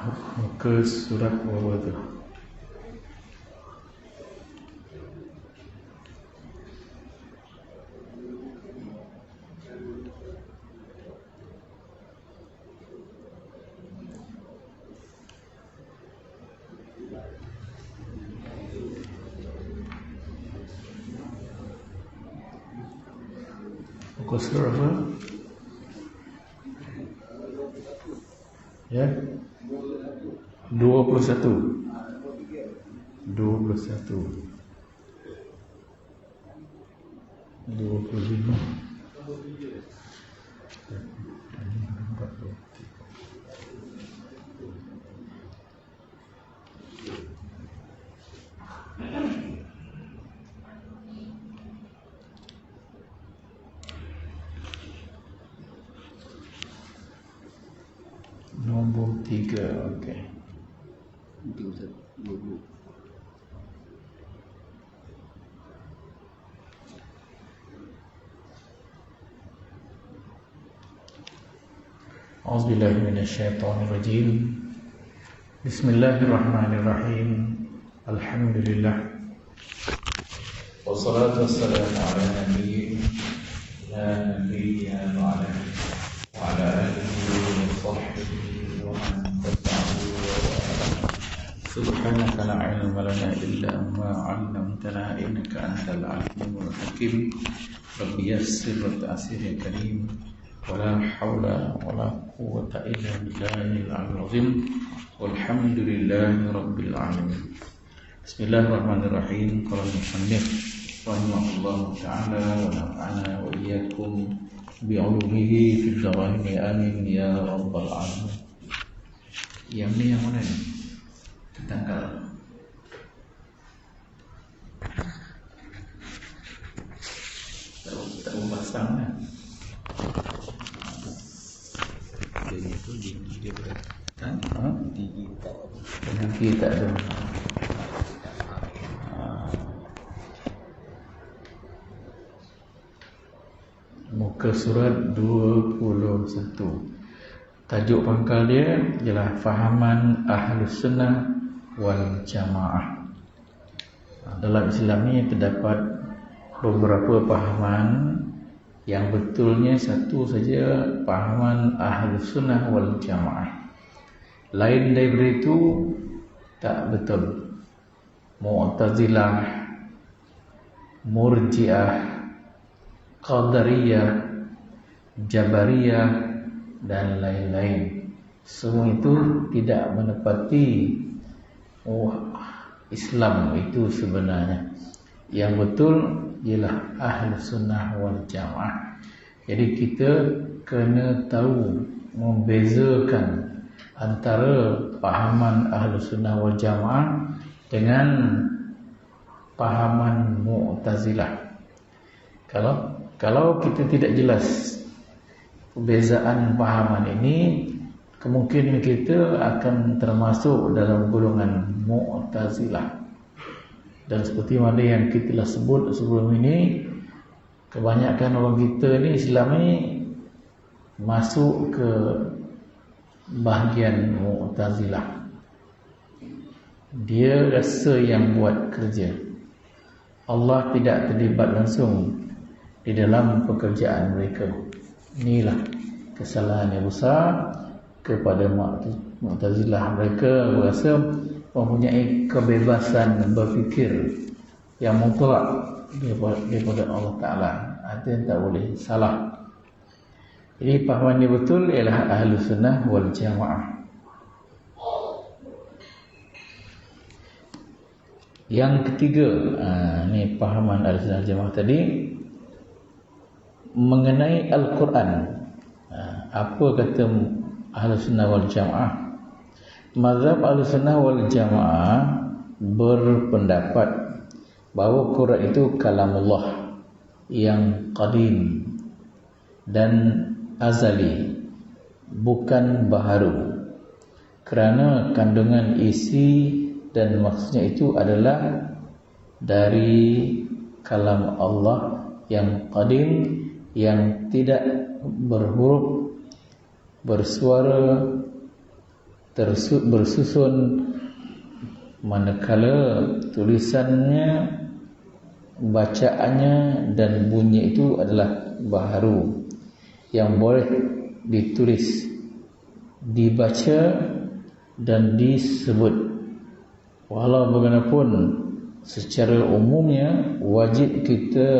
Muka surat berapa tu? Muka surat apa? Ya, 21 25 nombor 3. Okey. A'udzubillahi minasyaitonirrajim. Bismillahirrahmanirrahim. Alhamdulillah. Wassalatu wassalamu ala nabiyyina Muhammad wa ala alihi wa sahbihi wa man tabi'ahu. Subhanaka la ilma lana illa ma 'allamtana innaka antal alimul hakim. Rabbi yassir wa ta'sir ya karim. Wala haula wala quwwata illa billahil azim. Walhamdulillahi rabbil alamin. Bismillahirrahmanirrahim. Qala al-musannif rahimahullahu ta'ala wa nafa'ana wa iyyakum bi'ulumihi fid dharain amin ya rabbal alamin. Yang ni yang mana ni? Tanggal tak pasang kan? Jadi itu dia berkaitan tinggi tak ada. Muka surat 21. Tajuk pangkal dia ialah fahaman Ahlus Sunnah wal Jamaah. Dalam Islam ni terdapat beberapa fahaman yang betulnya satu saja, fahaman Ahlus Sunnah wal Jamaah. Lain daripada itu tak betul. Mu'tazilah, Murji'ah, Qadariyah, Jabariyah dan lain-lain, semua itu tidak menepati Islam itu sebenarnya. Yang betul ialah Ahlus Sunnah wal Jamaah. Jadi kita kena tahu membezakan antara pahaman Ahlus Sunnah wal Jamaah dengan pahaman Mu'tazilah. Kalau kita tidak jelas perbezaan pahaman ini, kemungkinan kita akan termasuk dalam golongan Mu'tazilah. Dan seperti mana yang kita telah sebut sebelum ini, kebanyakan orang kita ni Islam ni masuk ke bahagian Mu'tazilah. Dia rasa yang buat kerja, Allah tidak terlibat langsung di dalam pekerjaan mereka. Inilah kesalahan yang besar kepada Mu'tazilah. Mereka berasa mempunyai kebebasan berfikir yang mutlak daripada Allah Ta'ala. Itu yang tak boleh salah. Jadi pahaman yang betul ialah Ahlus Sunnah wal Jamaah. Yang ketiga, ni pahaman Ahlus Sunnah wal Jamaah tadi mengenai Al-Quran. Apa kata Ahlus Sunnah wal Jamaah? Mazhab Ahlus Sunnah wal Jamaah berpendapat bahawa Quran itu kalamullah yang qadim dan azali, bukan baharu, kerana kandungan isi dan maksudnya itu adalah dari kalam Allah yang qadim, yang tidak berhuruf, bersuara bersusun, manakala tulisannya, bacaannya dan bunyi itu adalah baharu yang boleh ditulis, dibaca dan disebut. Walau bagaimanapun secara umumnya wajib kita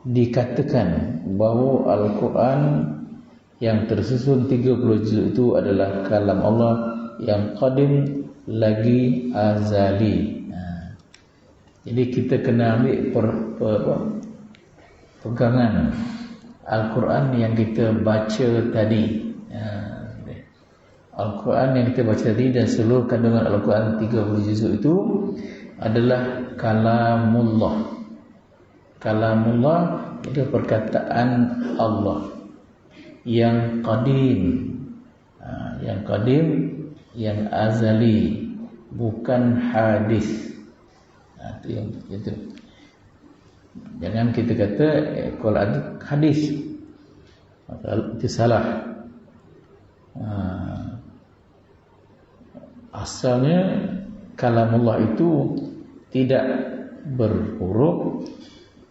dikatakan bahawa Al-Quran yang tersusun 30 juz itu adalah kalam Allah yang qadim lagi azali. Jadi kita kena ambil pegangan Al-Quran yang kita baca tadi. Al-Quran yang kita baca tadi dan seluruh kandungan Al-Quran 30 juz itu adalah kalamullah. Kalamullah itu perkataan Allah yang qadim, yang azali, bukan hadis. Itu yang itu. Jangan kita kata kalau ada hadis, itu salah. Asalnya kalamullah itu tidak berhuruf,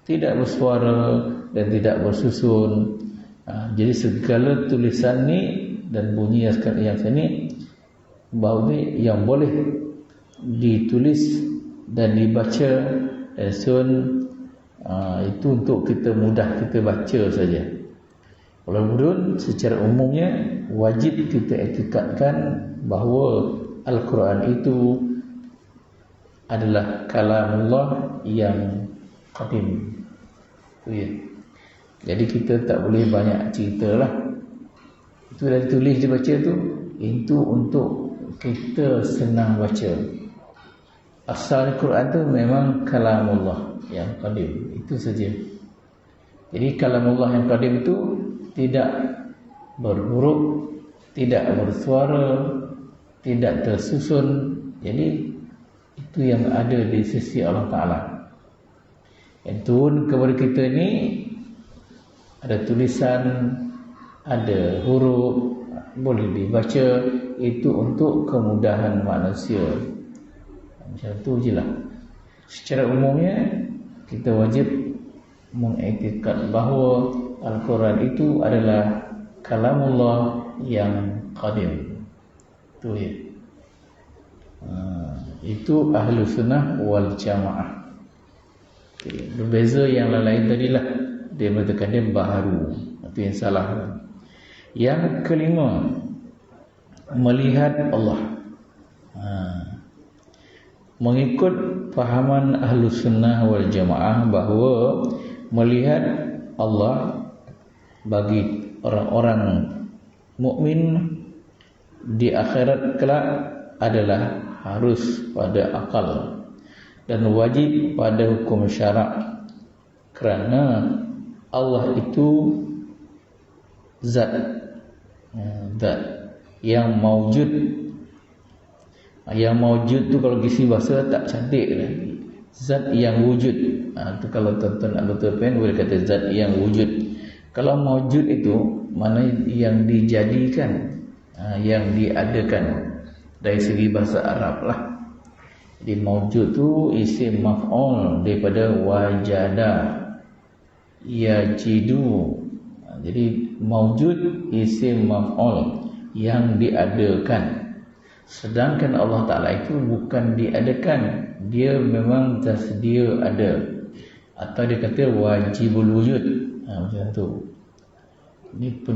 tidak bersuara dan tidak bersusun. Jadi segala tulisan ni dan bunyi yang sini bahawa yang boleh ditulis dan dibaca dan sun, itu untuk kita mudah kita baca saja. Walaupun secara umumnya wajib kita etikadkan bahawa Al-Quran itu adalah kalamullah yang qadim. Ya. Jadi kita tak boleh banyak cerita lah. Itu dah ditulis dibaca tu, itu untuk kita senang baca. Asal Al-Quran tu memang kalamullah yang qadim, itu saja. Jadi kalamullah yang qadim itu tidak berhuruf, tidak bersuara, tidak tersusun. Jadi itu yang ada di sisi Allah Ta'ala. Yang turun kepada kita ni ada tulisan, ada huruf, boleh dibaca. Itu untuk kemudahan manusia. Macam tu je lah. Secara umumnya kita wajib mengiktikad bahawa Al-Quran itu adalah kalamullah yang qadim. Itu ya. Itu ahlu sunnah wal jamaah. Berbeza yang lain tadilah, dia mengatakan dia baharu. Itu yang salah. Yang kelima, melihat Allah. Mengikut fahaman ahlu sunnah wal jamaah bahawa melihat Allah bagi orang-orang mukmin di akhirat kelak adalah harus pada akal dan wajib pada hukum syarak, kerana Allah itu zat yang maujud. Yang maujud tu kalau kisi bahasa tak cantik lagi. Zat yang wujud. Tu kalau tuan-tuan nak betul pen boleh kata zat yang wujud. Kalau maujud itu mana yang dijadikan, yang diadakan dari segi bahasa Arab lah. Jadi maujud tu isim maf'ul daripada wajada yajidu. Jadi maujud isim maf'ul yang diadakan. Sedangkan Allah Ta'ala itu bukan diadakan, dia memang tersedia ada. Atau dia kata wajibul wujud. Macam tu. Ini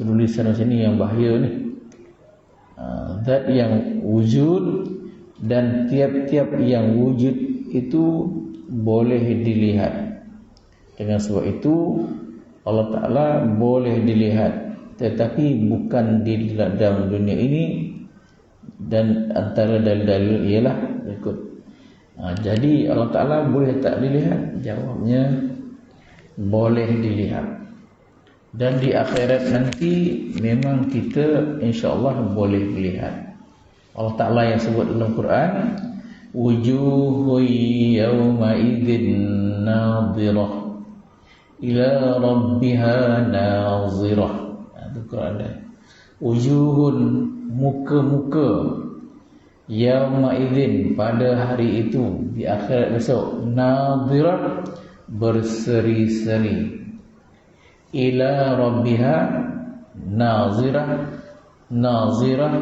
penulisan macam ni yang bahaya ni. Zat yang wujud, dan tiap-tiap yang wujud itu boleh dilihat. Dengan sebab itu Allah Ta'ala boleh dilihat, tetapi bukan di dalam dunia ini. Dan antara dalil-dalil ialah berikut. Jadi Allah Ta'ala boleh tak dilihat? Jawabnya boleh dilihat. Dan di akhirat nanti memang kita insya-Allah boleh melihat. Allah Ta'ala yang sebut dalam Quran, wujuhu yawma idzin nadhirah ila rabbiha nazirah. Itu Quran dia. Wujuhun, muka-muka, yauma idzin, pada hari itu, di akhirat besok, nazirah, berseri-seri, ila rabbiha nazirah, nazirah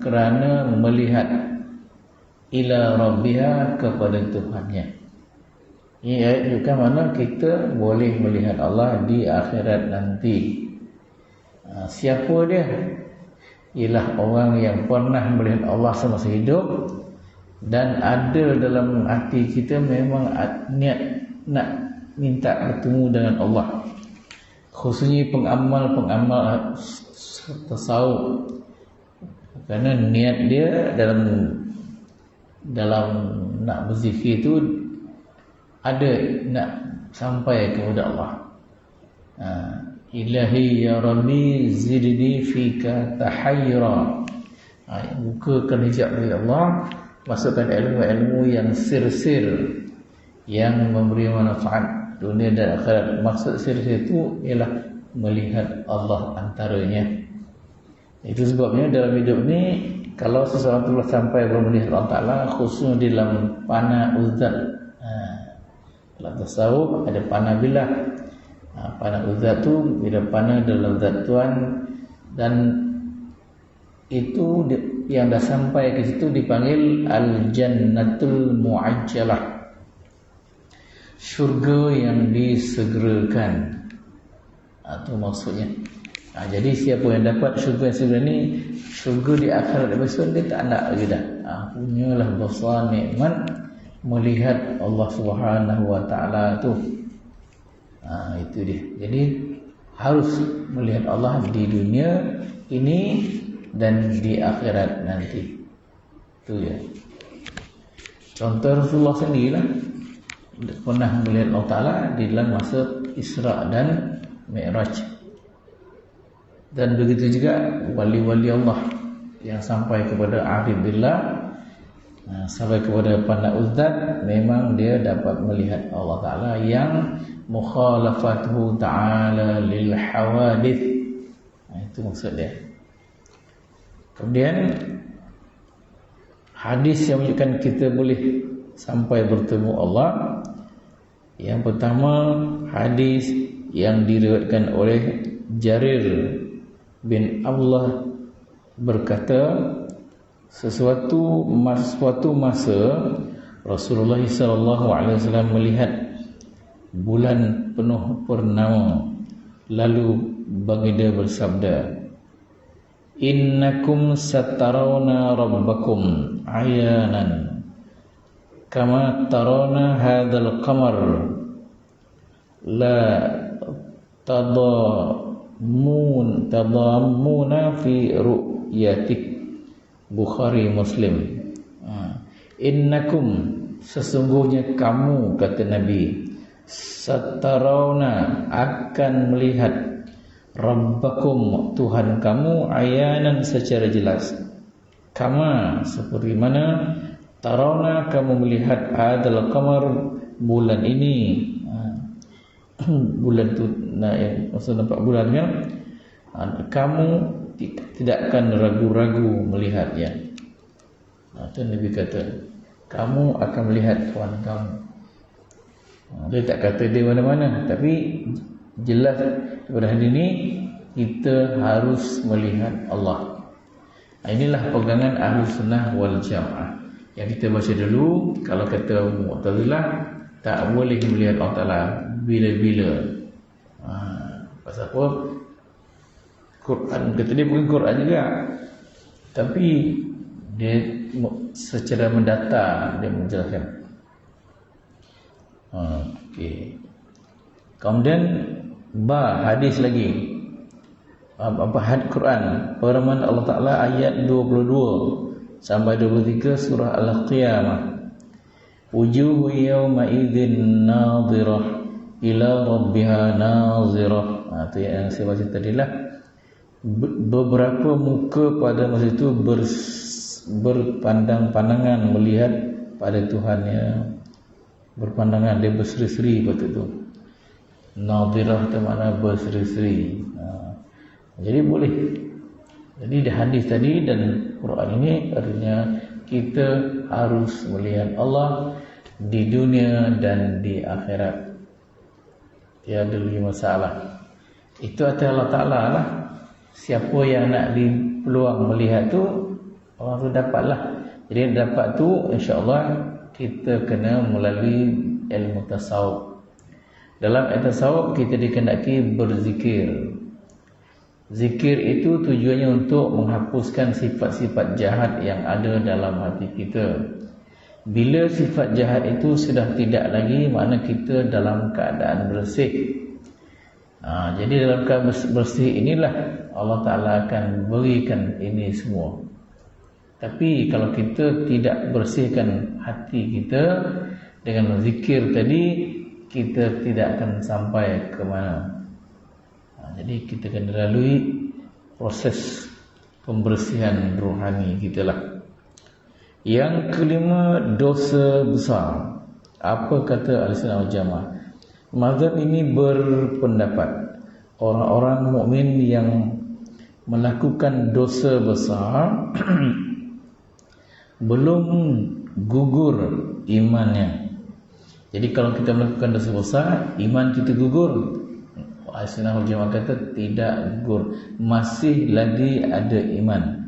kerana melihat, ila rabbiha kepada Tuhannya. Ini ayat juga mana kita boleh melihat Allah di akhirat nanti. Siapa dia? Ialah orang yang pernah melihat Allah semasa hidup dan ada dalam hati kita memang niat nak minta bertemu dengan Allah. Khususnya pengamal-pengamal tasawuf, kerana niat dia dalam nak berzikir itu ada nak sampai kepada Allah. Ilahi ya Rabbi zidni fika tahayyura. Bukakan hijab dari Allah, masukkan ilmu-ilmu yang sir-sir, yang memberi manfaat dunia dan akhirat. Maksud sir-sir itu ialah melihat Allah antaranya. Itu sebabnya dalam hidup ni, kalau seseorang telah sampai melihat Allah Ta'ala, khususnya di dalam pana uzat. Dalam tasawuf ada pana bilah. Pana uzat tu bila pana dalam zat Tuhan, dan itu yang dah sampai ke situ dipanggil al-jannatul mu'ajjalah, syurga yang disegerakan. Itu maksudnya. Jadi siapa yang dapat syurga yang segera ni, syurga di akhirat besok, dia tak nak lagi dah. Punyalah besar nikmat melihat Allah Subhanahu wa taala tu. Itu dia. Jadi harus melihat Allah di dunia ini dan di akhirat nanti. Itu ya. Contoh Rasulullah sendirilah pernah melihat Allah Ta'ala di dalam masa Isra dan Mi'raj. Dan begitu juga wali-wali Allah yang sampai kepada arif billah, sampai kepada pana uzat, memang dia dapat melihat Allah Ta'ala yang mukhalafatuhu ta'ala lil hawadith. Itu maksud dia. Kemudian hadis yang menunjukkan kita boleh sampai bertemu Allah. Yang pertama, hadis yang diriwayatkan oleh Jarir bin Abdullah berkata, suatu masa Rasulullah SAW melihat bulan penuh purnama, lalu baginda bersabda, innakum satarawna rabbakum ayanan kama tarawna hadzal qamar la tadammuna fi ru'yatik. Bukhari Muslim. Innakum, sesungguhnya kamu, kata Nabi, satarawna, akan melihat, rabbakum, Tuhan kamu, ayanan, secara jelas. Kama, seperti mana, tarawna, kamu melihat, adalah qamar, bulan ini. Bulan tu, maksud nampak bulan kan? Kamu tidak akan ragu-ragu melihatnya. Itu Nabi kata, kamu akan melihat Tuhan kamu. Dia tak kata dia mana-mana, tapi jelas pada hari ini kita harus melihat Allah. Inilah pegangan Ahlus Sunnah wal Jamaah. Yang kita baca dulu, kalau kata Mu'tazilah, tak boleh melihat Allah Ta'ala bila-bila. Pasal apa? Quran, kata dia bukan Quran juga, tapi dia secara mendata dia menjelaskan. Okey. Kemudian hadis lagi. Hadis Quran, firman Allah Ta'ala ayat 22 sampai 23 surah Al-Qiyamah. Wujuhu yawma idzin nadhirah ila rabbiha nazirah. Itu yang saya baca tadi lah. Beberapa muka pada masa itu berpandang-pandangan melihat pada Tuhannya. Berpandangan, dia berseri-seri waktu itu. Nadhirah itu makna berseri-seri. Jadi boleh. Jadi di hadis tadi dan Quran ini artinya kita harus melihat Allah di dunia dan di akhirat. Tiada lagi masalah. Itu atas Allah Ta'ala lah. Siapa yang nak di peluang melihat tu, orang tu dapatlah. Jadi dapat tu insya-Allah kita kena melalui ilmu tasawuf. Dalam ilmu tasawuf kita dikehendaki berzikir. Zikir itu tujuannya untuk menghapuskan sifat-sifat jahat yang ada dalam hati kita. Bila sifat jahat itu sudah tidak lagi, makna kita dalam keadaan bersih. Jadi dalam keadaan bersih inilah Allah Ta'ala akan berikan ini semua. Tapi kalau kita tidak bersihkan hati kita dengan zikir tadi, kita tidak akan sampai ke mana. Jadi kita akan lalui proses pembersihan rohani kita lah. Yang kelima, dosa besar. Apa kata Ahlussunnah wal Jamaah? Mazhab ini berpendapat orang-orang mukmin yang melakukan dosa besar belum gugur imannya. Jadi kalau kita melakukan dosa besar, iman kita gugur. Ahlussunnah wal Jamaah kata tidak gugur, masih lagi ada iman.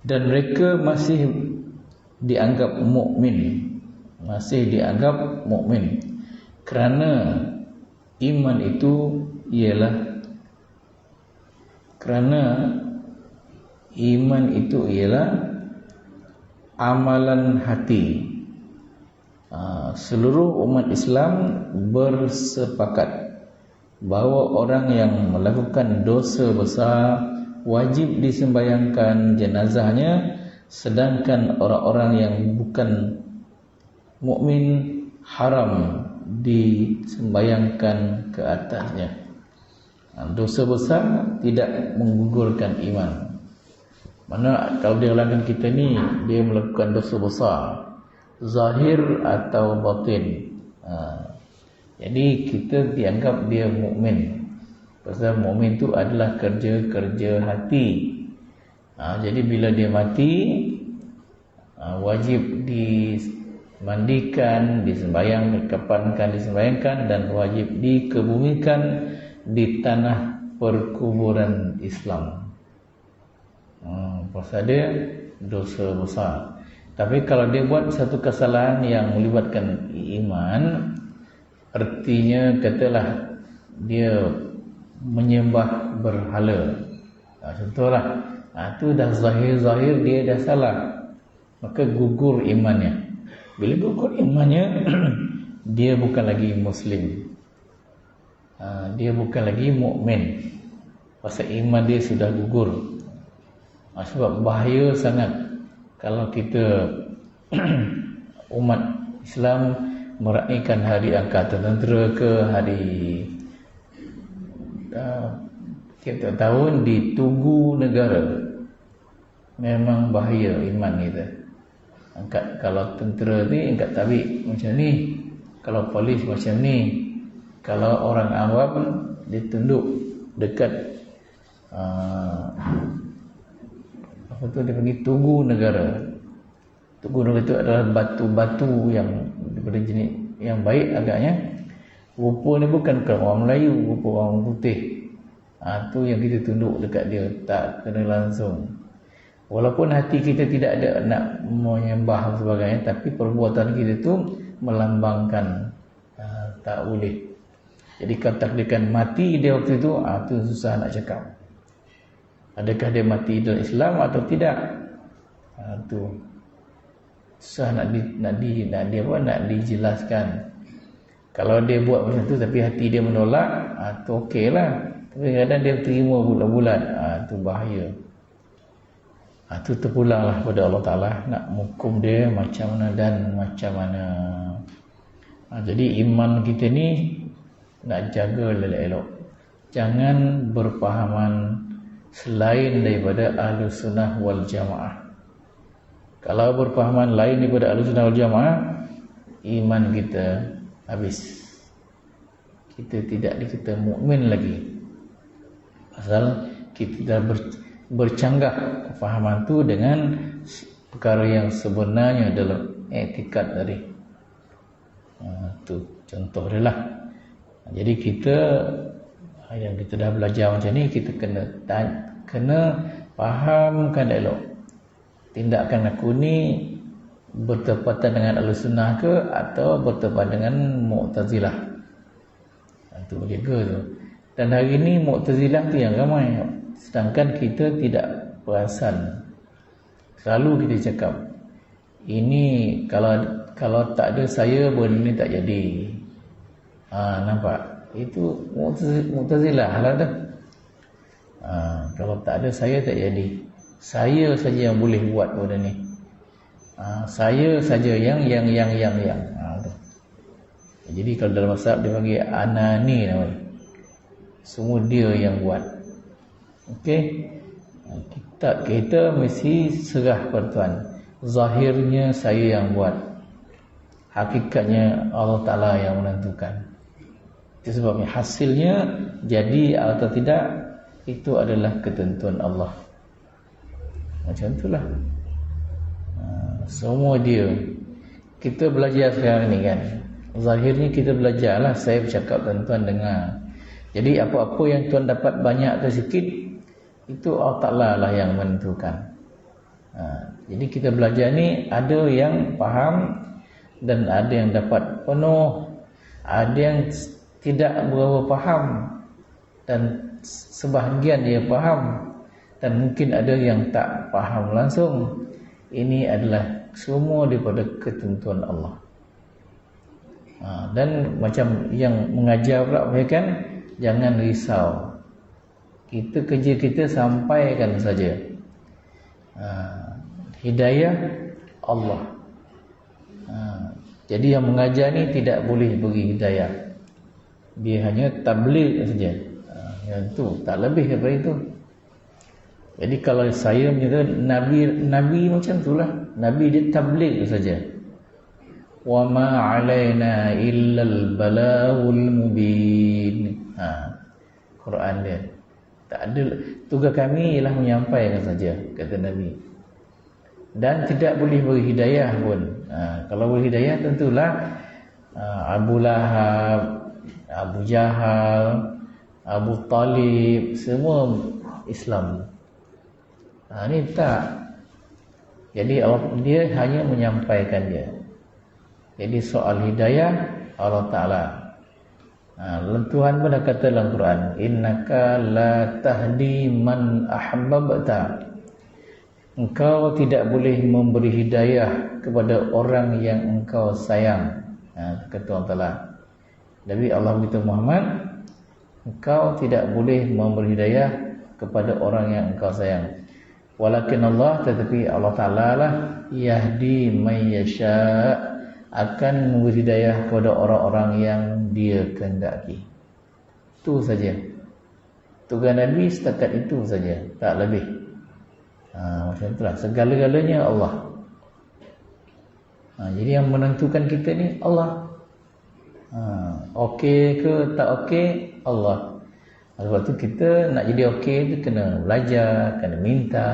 Dan mereka masih dianggap mukmin, masih dianggap mukmin. Kerana iman itu ialah amalan hati. Seluruh umat Islam bersepakat bahawa orang yang melakukan dosa besar wajib disembayangkan jenazahnya, sedangkan orang-orang yang bukan mukmin haram disembayangkan ke atasnya. Dosa besar tidak menggugurkan iman. Mana kalau dia lakukan kita ni, dia melakukan dosa besar, zahir atau batin. Jadi kita dianggap dia mukmin. Pasal mukmin tu adalah kerja-kerja hati. Jadi bila dia mati, wajib dimandikan, disembayangkan dan wajib dikebumikan di tanah perkuburan Islam. Pasal dia dosa besar. Tapi kalau dia buat satu kesalahan yang melibatkan iman, artinya katalah dia menyembah berhala, contohlah, itu dah zahir-zahir dia dah salah, maka gugur imannya. Bila gugur imannya, dia bukan lagi Muslim, dia bukan lagi mukmin. Pasal iman dia sudah gugur. Sebab bahaya sangat kalau kita umat Islam meraihkan hari Angkatan Tentera ke hari tiap tahun di Tugu Negara. Memang bahaya iman kita. Kalau tentera ni angkat tabik macam ni, kalau polis macam ni, kalau orang awam ditunduk dekat apa tu dia panggil Tugu Negara. Tugu Negara itu adalah batu-batu yang daripada jenis yang baik agaknya. Rupa ni bukan orang Melayu, rupa orang putih. Tu yang kita tunduk dekat dia, tak kena langsung. Walaupun hati kita tidak ada nak menyembah dan sebagainya, tapi perbuatan kita tu melambangkan tak boleh. Jadi kalau takdirkan mati dia waktu itu, tu susah nak cakap. Adakah dia mati dalam Islam atau tidak? Tu susah nak dijelaskan. Kalau dia buat macam tu tapi hati dia menolak, tu okeylah. Tapi kadang dia terima bulat-bulat, tu bahaya. Tu terpulanglah pada Allah Ta'ala nak menghukum dia macam mana dan macam mana. Jadi iman kita ni nak jaga elok-elok. Jangan berpahaman selain daripada Ahlussunnah wal Jamaah. Kalau berpahaman lain daripada Ahlussunnah wal Jamaah, iman kita habis. kita tidak dikata mukmin lagi. Pasal kita dah bercanggah kefahaman tu dengan perkara yang sebenarnya dalam etikad tadi. Tu contoh dia lah. Jadi kita yang kita dah belajar macam ni, kita kena fahamkan elok. Tindakan aku ni bertepatan dengan Ahlussunnah ke atau bertepatan dengan Mu'tazilah. Itu begitu tu. Dan hari ni Mu'tazilah tu yang ramai, sedangkan kita tidak perasan. Selalu kita cakap, ini kalau tak ada saya benda ni tak jadi. Nampak? Itu Mu'tazilah lah dah. Kalau tak ada saya tak jadi. Saya saja yang boleh buat benda ni. Saya saja yang. Jadi kalau dalam mazhab dia panggil anani namanya. Semua dia yang buat. Okey. Kita mesti serah pada Tuhan. Zahirnya saya yang buat. Hakikatnya Allah Ta'ala yang menentukan. Itu sebabnya hasilnya jadi atau tidak, itu adalah ketentuan Allah. Macam itulah. Semua dia. Kita belajar sekarang ni kan, zahirnya kita belajarlah. Saya bercakap dan Tuan dengar. Jadi apa-apa yang Tuan dapat banyak atau sikit, itu Allah Ta'ala lah yang menentukan. Jadi kita belajar ni, ada yang faham dan ada yang dapat penuh, ada yang tidak berapa faham dan sebahagian dia faham, dan mungkin ada yang tak faham langsung. Ini adalah semua daripada ketentuan Allah. Dan macam yang mengajar pula kan, jangan risau. Kita kerja kita sampaikan saja. Hidayah Allah. Jadi yang mengajar ni tidak boleh beri hidayah. Dia hanya tabligh saja. Yang tu tak lebih daripada itu. Jadi kalau saya menyatakan Nabi macam itulah. Nabi dia tabligh saja. Wa ma 'alaina illal balaghul mubin. Quran dia. Tak ada, tugas kami ialah menyampaikan saja, kata Nabi. Dan tidak boleh beri hidayah pun. Kalau beri hidayah tentulah Abu Lahab, Abu Jahal, Abu Talib, semua Islam. Ini tak. Jadi dia hanya menyampaikan dia. Jadi soal hidayah Allah Ta'ala. Tuhan pun dah kata dalam Quran, innaka la tahdi man ahbabta. Engkau tidak boleh memberi hidayah kepada orang yang engkau sayang. Kata Allah Ta'ala. Tapi Allah beritahu Muhammad, engkau tidak boleh memberi hidayah kepada orang yang engkau sayang. Walakin Allah, tetapi Allah Ta'ala lah yahdi man yasha, akan memberi hidayah kepada orang-orang yang dia kehendaki. Itu saja. Tugas Nabi setakat itu saja, tak lebih. Macam itulah, segala-galanya Allah. Jadi yang menentukan kita ni Allah. Okey ke tak okey, Allah. Sebab tu kita nak jadi okey tu kena belajar, kena minta.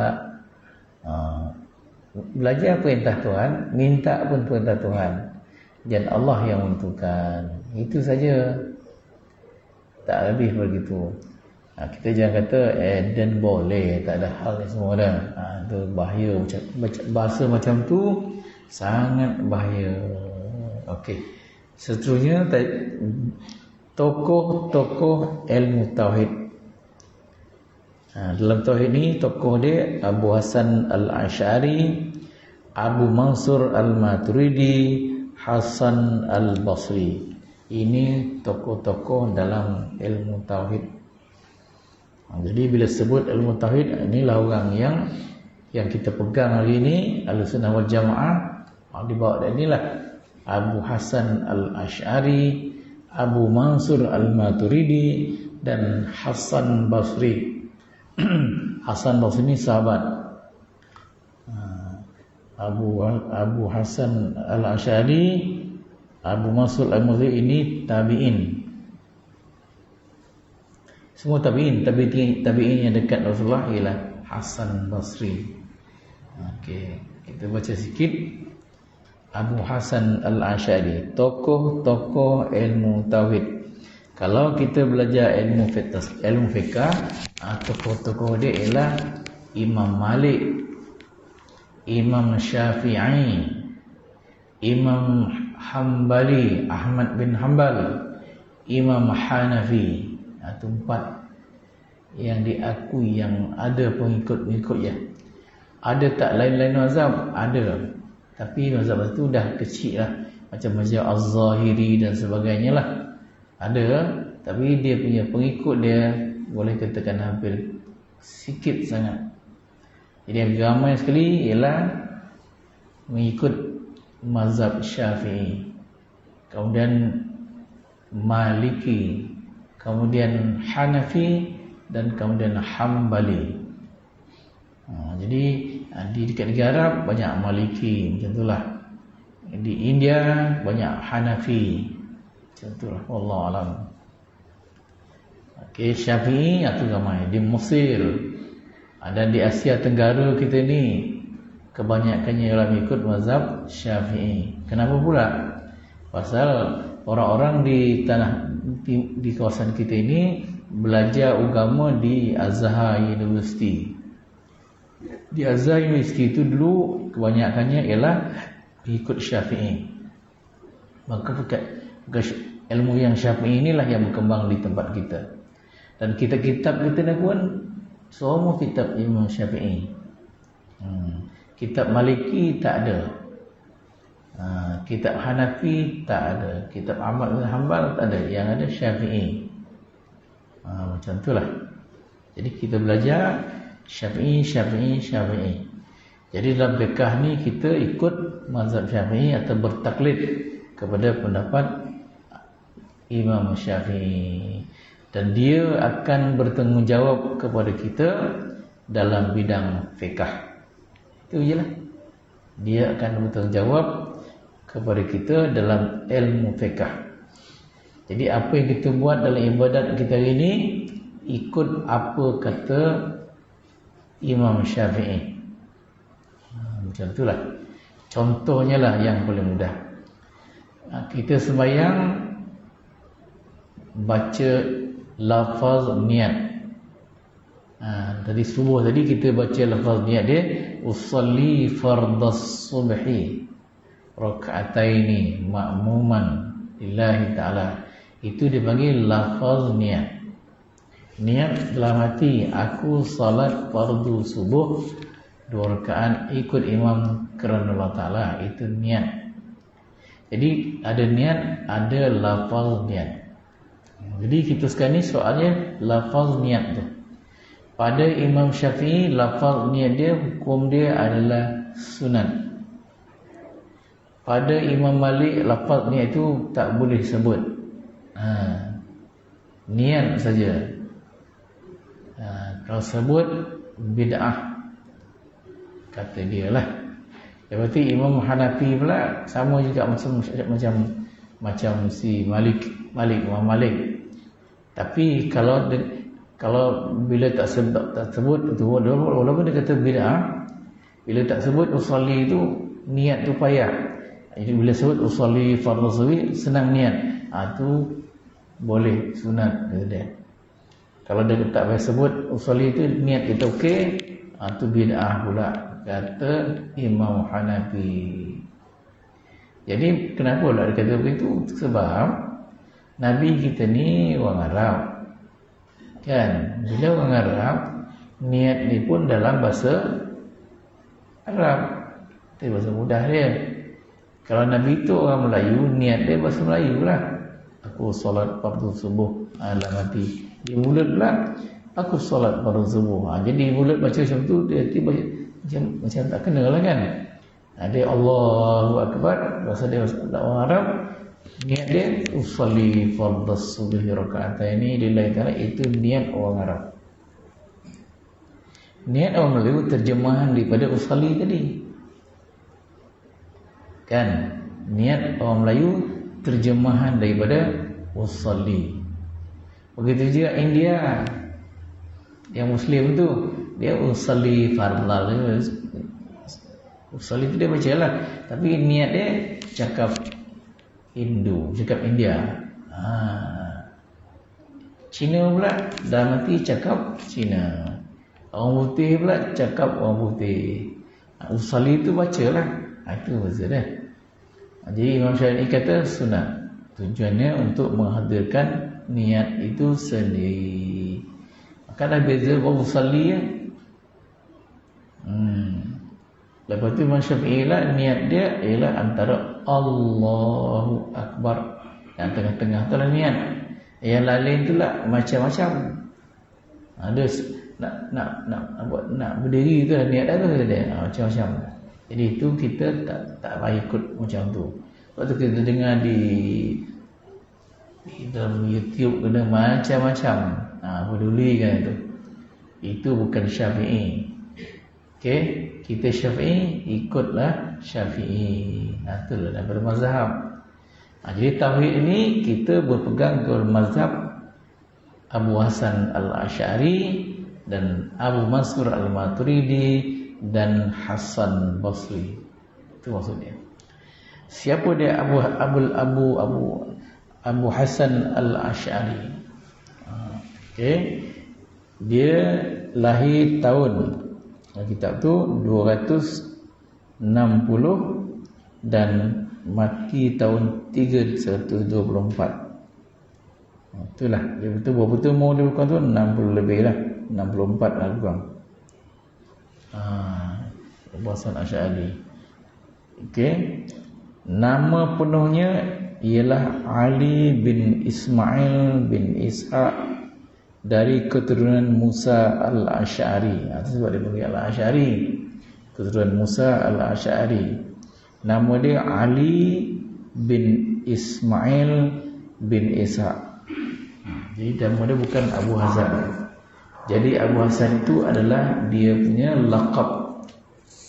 Belajar perintah Tuhan, minta pun perintah Tuhan, dan Allah yang menentukan. Itu saja, tak lebih begitu. Kita jangan kata dan boleh, tak ada hal ni semua dah. Itu bahaya. Bahasa macam tu sangat bahaya. Okey. Seterusnya tokoh-tokoh ilmu tauhid. Dalam tauhid ni tokoh dia Abu Hasan Al-Asy'ari, Abu Mansur Al-Maturidi, Hasan Al-Basri. Ini tokoh-tokoh dalam ilmu tauhid. Jadi bila sebut ilmu tauhid, inilah orang yang kita pegang hari ini, Ahlussunnah wal Jamaah. Dibawa dari inilah Abu Hasan Al-Asy'ari, Abu Mansur Al-Maturidi, dan Hasan Basri. Hasan Basri ini sahabat. Abu Hasan Al-Asy'ari, Abu Mansur Al-Maturidi ini tabi'in. Semua tabi'in yang dekat Rasulullah ialah Hasan Basri. Okey, kita baca sikit. Abu Hasan Al-Asy'ari, tokoh-tokoh ilmu tauhid. Kalau kita belajar ilmu fiqh, tokoh-tokoh dia ialah Imam Malik, Imam Syafi'i, Imam Hambali, Ahmad bin Hanbal, Imam Hanafi. Itu 4 yang diakui, yang ada pengikut-pengikutnya. Ada tak lain-lain mazhab? Ada. Tapi mazhab itu dah kecil lah, macam mazhab Az-Zahiri dan sebagainya lah. Ada, tapi dia punya pengikut dia boleh katakan hampir sikit sangat. Jadi yang ramai sekali ialah mengikut mazhab Syafi'i, kemudian Maliki, kemudian Hanafi, dan kemudian Hambali. Jadi di dekat negara Arab banyak Maliki, macam itulah. Di India banyak Hanafi, macam itulah. Wallahu alam. Okey, Syafi'i itu ramai di Mesir. Dan di Asia Tenggara kita ni kebanyakannya ialah ikut mazhab Syafi'i. Kenapa pula? Pasal orang-orang di kawasan kita ini belajar agama di Azhar University. Di Azhar University itu dulu kebanyakannya ialah ikut Syafi'i. Maka ilmu yang Syafi'i inilah yang berkembang di tempat kita. Dan kitab-kitab kita ni pun semua kitab Imam Syafi'i. Kitab Maliki tak ada. Kitab Hanafi tak ada. Kitab Ahmad bin Hanbal tak ada. Yang ada Syafi'i. Macam itulah. Jadi kita belajar Syafi'i. Jadi dalam fiqh ni kita ikut mazhab Syafi'i atau bertaklid kepada pendapat Imam Syafi'i. Dan dia akan bertanggungjawab kepada kita dalam bidang fiqh. Itu je lah. Dia akan bertanggungjawab kepada kita dalam ilmu fiqh. Jadi apa yang kita buat dalam ibadat kita hari ini ikut apa kata Imam Syafi'i. Macam itulah. Contohnya lah yang paling mudah. Kita sembahyang baca lafaz niat. Tadi subuh tadi kita baca lafaz niat dia, usalli fardhas subhi raka'ataini ma'muman lillahi ta'ala. Itu dipanggil lafaz niat. Niat dalam hati, aku salat fardu subuh 2 rakaat ikut imam kerana Allah Ta'ala. Itu niat. Jadi ada niat, ada lafaz niat. Jadi kita sekarang ni soalnya lafaz niat tu. Pada Imam Syafi'i, lafaz niat dia, hukum dia adalah sunat. Pada Imam Malik, lafaz niat itu tak boleh sebut. Niat saja. Kalau sebut bid'ah, kata dia lah. Berarti Imam Hanafi pula sama juga macam si Imam Malik. Tapi kalau bila tak sebut tu, walaupun dia kata bid'ah, bila tak sebut usolli itu niat tu payah. Jadi bila sebut usolli fardhu subhi senang niat. Tu boleh sunat kata dia. Kalau dia tak payah sebut usolli itu niat kita okey, tu bid'ah pula kata Imam Hanafi. Jadi kenapa pula dia kata begitu? Sebab Nabi kita ni orang Arab. Kan? Bila orang Arab, niat ni pun dalam bahasa Arab. Itu bahasa mudah dia. Kalau Nabi itu orang Melayu, niat dia bahasa Melayu lah. Aku solat fardu subuh dalam hati. Di mulut pula, aku solat fardu subuh. Jadi mulut baca macam tu, dia macam tak kena lah kan. Dia Allahu Akbar, bahasa dia orang Arab. Niat dia usolli fardhas subhi raka'ataini lillahi ta'ala. Itu niat orang Arab. Niat orang Melayu terjemahan daripada usolli tadi. Kan? Niat orang Melayu terjemahan daripada usolli. Begitu juga India, yang Muslim tu dia usalli fardal, usalli tu dia baca lah, tapi niat dia cakap Hindu, cakap India. Cina pula dah mati cakap Cina, orang putih pula cakap orang putih. Usalli tu baca lah. Itu maksud dia. Jadi Imam Syafi'i kata sunat, tujuannya untuk menghadirkan niat itu sendiri. Maka dah beza bahawa usalli ya. Lepas tu Imam Syafi'i lah, niat dia ialah antara Allahu Akbar, yang tengah-tengah tu lah niat. Yang lain tu lah macam-macam. Ada nak berdiri tu lah niat dah tu dia. Macam-macam. Jadi itu kita tak payah ikut macam tu. Lepas tu kita dengar di dalam YouTube kena macam-macam. Pedulikan itu. Itu bukan Syafi'i. Okey, kita Syafi'i, ikutlah Syafi'i. Itulah daripada mazhab. Jadi tauhid ini kita berpegang ke mazhab Abu Hasan Al-Asy'ari dan Abu Mansur Al-Maturidi dan Hasan Basri. Itu maksudnya. Siapa dia Abu Hasan Al-Asy'ari? Okey. Dia lahir tahun, kitab tu 260 dan mati tahun 324. Itulah dia betul umur dia bukan tu 60 lebih lah, 64 lah bukan. Abu Hasan Asy'ari. Okey. Nama penuhnya ialah Ali bin Ismail bin Ishaq dari keturunan Musa Al-Asy'ari. Itu sebab dia panggil Al-Asy'ari, keturunan Musa Al-Asy'ari. Nama dia Ali bin Ismail bin Ishaq. Jadi nama dia bukan Abu Hasan. Jadi Abu Hasan itu adalah dia punya laqab.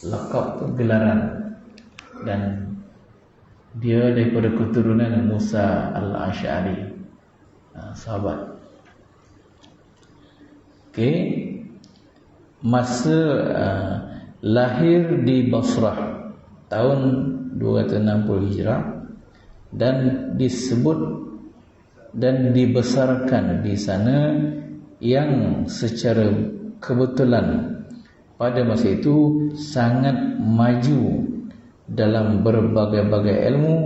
Laqab tu gelaran. Dan dia daripada keturunan Musa Al-Asy'ari, sahabat. Okey. Masa lahir di Basrah tahun 260 Hijrah dan disebut dan dibesarkan di sana, yang secara kebetulan pada masa itu sangat maju dalam berbagai-bagai ilmu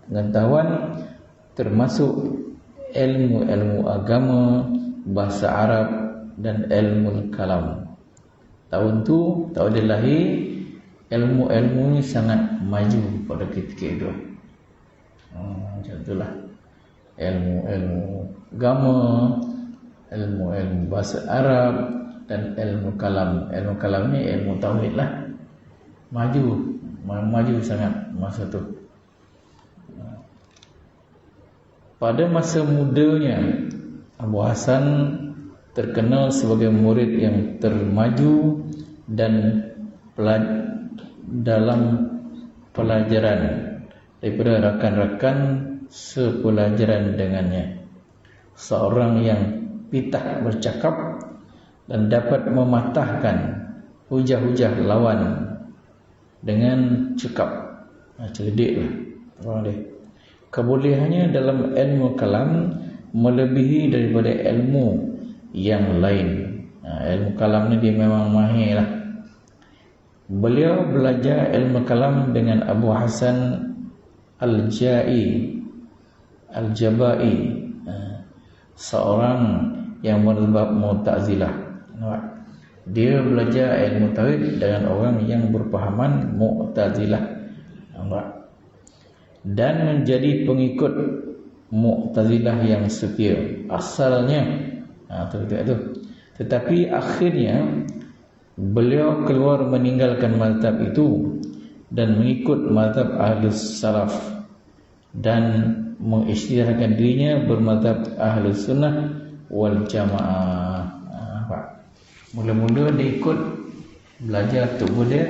pengetahuan, termasuk ilmu-ilmu agama, bahasa Arab dan ilmu kalam. Tahun dia lahir, ilmu-ilmu ni sangat maju pada ketika itu. Macam itulah. Ilmu-ilmu agama, ilmu-ilmu bahasa Arab dan ilmu kalam. Ilmu kalam ni ilmu tauhid lah. Maju sangat masa tu. Pada masa mudanya, Abu Hasan terkenal sebagai murid yang termaju dan dalam pelajaran daripada rakan-rakan sepelajaran dengannya. Seorang yang pitah bercakap dan dapat mematahkan hujah-hujah lawan dengan cekap. Cerdik lah orang dia. Kebolehannya dalam ilmu kalam melebihi daripada ilmu yang lain. Ilmu kalam ni dia memang mahir lah. Beliau belajar ilmu kalam dengan Abu Hasan Al-Jabai, seorang yang berzat Mu'tazilah. Dia belajar ilmu tauhid dengan orang yang berpahaman Mu'tazilah. Dan menjadi pengikut Mu'tazilah yang setia asalnya. Tetapi akhirnya beliau keluar meninggalkan mazhab itu dan mengikut mazhab Ahlus Salaf dan mengisytiharkan dirinya bermazhab Ahlus Sunnah wal Jamaah. Mula-mula dia ikut belajar tubuh dia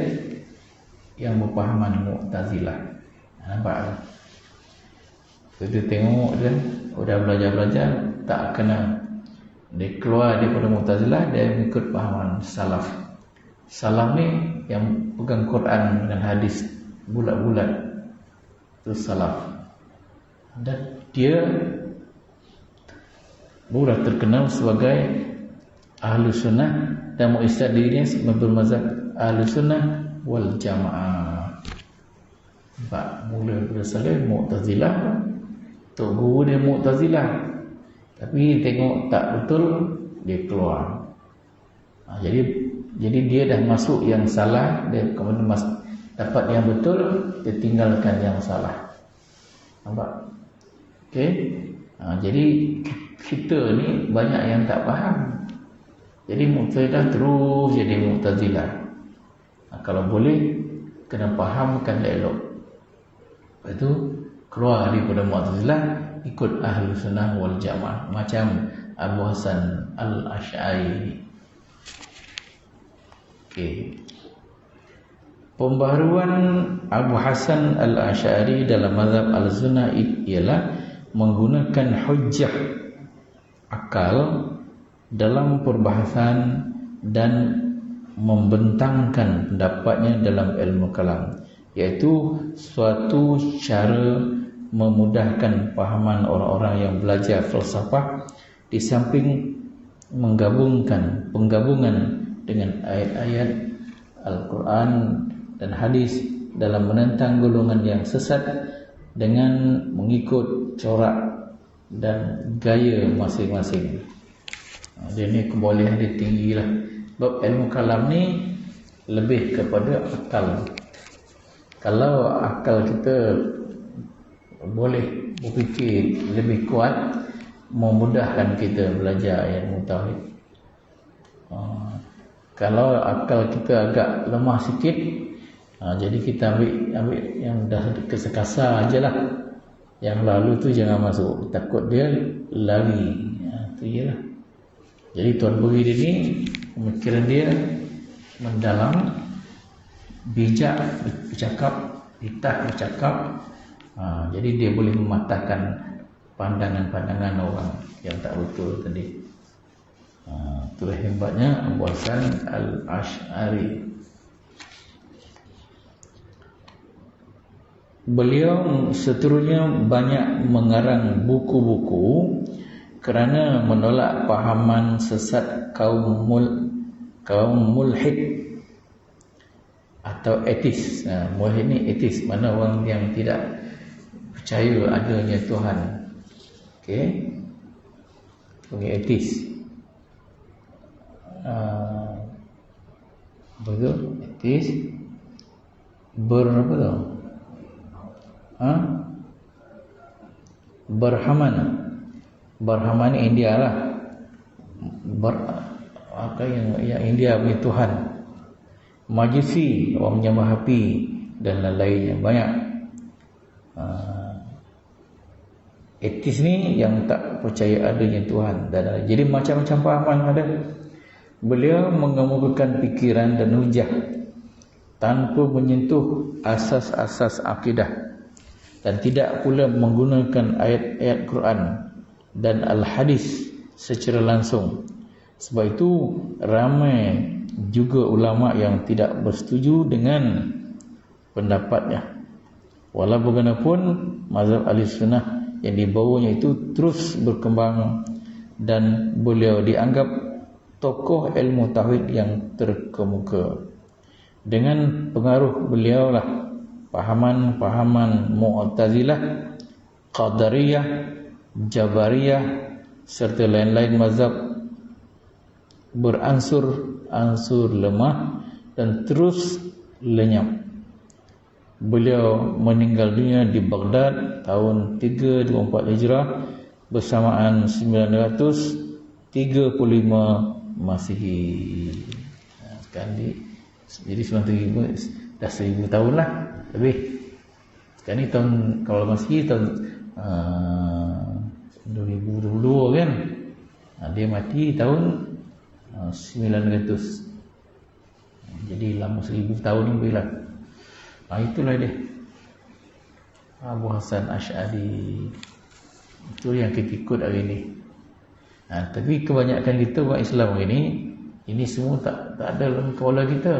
yang berpahaman Mu'tazilah. Nampak? Kita tengok dia udah belajar-belajar tak kena Dia keluar daripada Mu'tazilah, dia mengikut pahaman salaf. Salaf ni yang pegang Quran dan hadis bulat-bulat, itu salaf. Dan dia mula terkenal sebagai ahlu sunnah dan mengistat dirinya bermazhab ahlu sunnah wal jamaah. Nampak, mula berasal Mu'tazilah, tok guru dia Mu'tazilah, tapi tengok tak betul, dia keluar. Jadi dia dah masuk yang salah, dia kemudian dapat yang betul, dia tinggalkan yang salah. Nampak? Okey. Jadi kita ni banyak yang tak faham. Jadi Mu'tazilah terus jadi Mu'tazilah. Kalau boleh kena fahamkan elok. Lepas tu keluar daripada Mu'tazilah, ikut ahlu sunnah wal jamaah, macam Abu Hasan al-Asy'ari. Okey. Pembaharuan Abu Hasan al-Asy'ari dalam mazhab al-sunnah ialah menggunakan hujjah akal dalam perbahasan dan membentangkan pendapatnya dalam ilmu kalam, iaitu suatu cara memudahkan pahaman orang-orang yang belajar falsafah, di samping penggabungan dengan ayat-ayat Al-Quran dan hadis dalam menentang golongan yang sesat dengan mengikut corak dan gaya masing-masing. Dia ni kebolehan dia tinggi lah. Sebab ilmu kalam ni lebih kepada akal. Kalau akal kita boleh berfikir lebih kuat, memudahkan kita belajar ilmu tauhid. Kalau akal kita agak lemah sikit, jadi kita ambil yang dah kesekasar aje lah. Yang lalu tu jangan masuk, takut dia lari. Itu je lah. Jadi Tuan Beri dia ni, pemikiran dia mendalam, bijak bercakap, pitah bercakap. Jadi dia boleh mematahkan pandangan-pandangan orang yang tak betul tadi. Itulah hebatnya Abu Hasan al-Asy'ari. Beliau seterusnya banyak mengarang buku-buku kerana menolak pahaman sesat kaum mulhid atau etis. Mulhid ni etis, mana orang yang tidak percaya adanya Tuhan. Okey, panggil etis. Betul, etis berapa tu? Berhaman India lah. Apa yang India punya Tuhan. Majusi, orang menyembah api dan lain-lainnya banyak. Etis ni yang tak percaya adanya Tuhan. Jadi macam-macam pahaman ada. Beliau mengemukakan fikiran dan hujah tanpa menyentuh asas-asas akidah, dan tidak pula menggunakan ayat-ayat Quran dan Al-Hadis secara langsung. Sebab itu ramai juga ulama yang tidak bersetuju dengan pendapatnya. Walau bagaimanapun mazhab Ahlussunnah yang dibawanya itu terus berkembang, dan beliau dianggap tokoh ilmu tauhid yang terkemuka. Dengan pengaruh beliau lah pahaman-pahaman Mu'tazilah, Qadariyah, Jabariyah serta lain-lain mazhab beransur-ansur lemah dan terus lenyap. Beliau meninggal dunia di Baghdad tahun 324 Hijrah bersamaan 935 Masihi. Sekarang jadi 9,000 dah 1,000 tahun lah lebih. Sekarang ni tahun, kalau Masihi tahun 2022 kan. Dia mati tahun 900. Jadi lama 1,000 tahun lebih lah. Itulah dia, Abu Hasan Asy'ari. Itu yang kita ikut hari ni. Tapi kebanyakan kita orang Islam ini semua tak ada dalam kepala kita.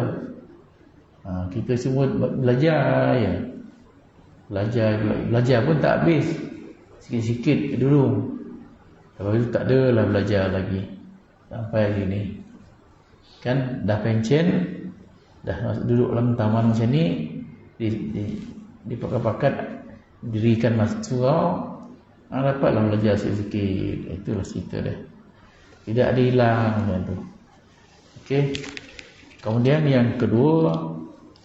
Kita semua belajar je. Belajar pun tak habis. Sikit-sikit dulu. Lepas itu tak adalah belajar lagi. Sampai hari ni. Kan dah pencen, dah duduk dalam taman macam ni, dipakat-pakat dirikan masjid surau, dapatlah belajar sikit-sikit. Itulah cerita dia. Tidak ada hilang macam tu. Okey. Kemudian yang kedua,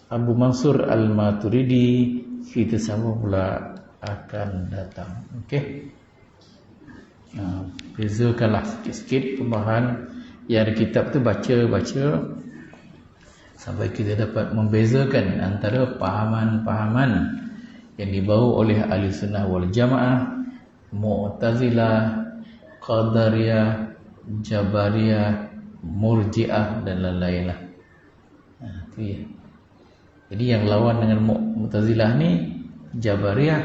Abu Mansur Al-Maturidi, kita sambung pula akan datang. Okey. Bezakanlah sikit-sikit pembahasan yang ada kitab tu, baca sampai kita dapat membezakan antara pahaman-pahaman yang dibawa oleh ahli sunnah wal jamaah, Mu'tazilah, Qadariyah, Jabariyah, Murji'ah dan lain-lain lah. Itu ya. Jadi yang lawan dengan Mu'tazilah ni Jabariyah.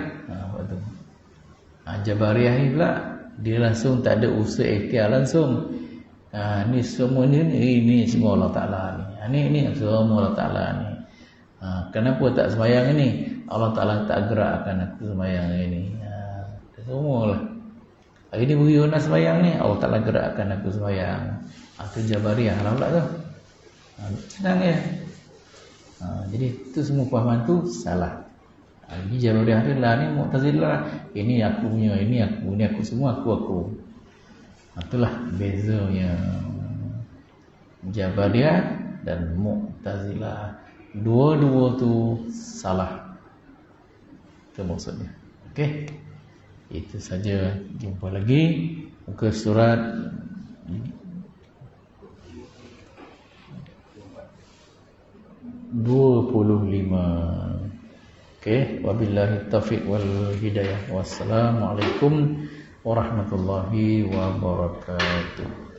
Jabariyah ni pula dia langsung tak ada usaha ikhtiar langsung. Ni semua ni semua Allah Ta'ala ni. Ni semua Allah Ta'ala ni. Kenapa tak sembahyang ni? Allah Ta'ala tak gerakkan aku sembahyang ini. Semualah. Hari ni beri orang sembahyang ni, Allah Ta'ala gerakkan aku sembahyang. Itu Jabariyah lah pula tu. Senang ya. Jadi itu semua pahaman tu salah. Ini Jabariyah tu lah, ni Mu'tazilah. Ini aku punya, ini aku semua aku. Itulah bezanya Jabariyah dan Mu'tazilah. Dua-dua tu salah. Itu maksudnya. Okey. Itu saja. Jumpa lagi muka surat 25. Okey, wabillahi taufiq wal hidayah. Wassalamualaikum warahmatullahi wabarakatuh.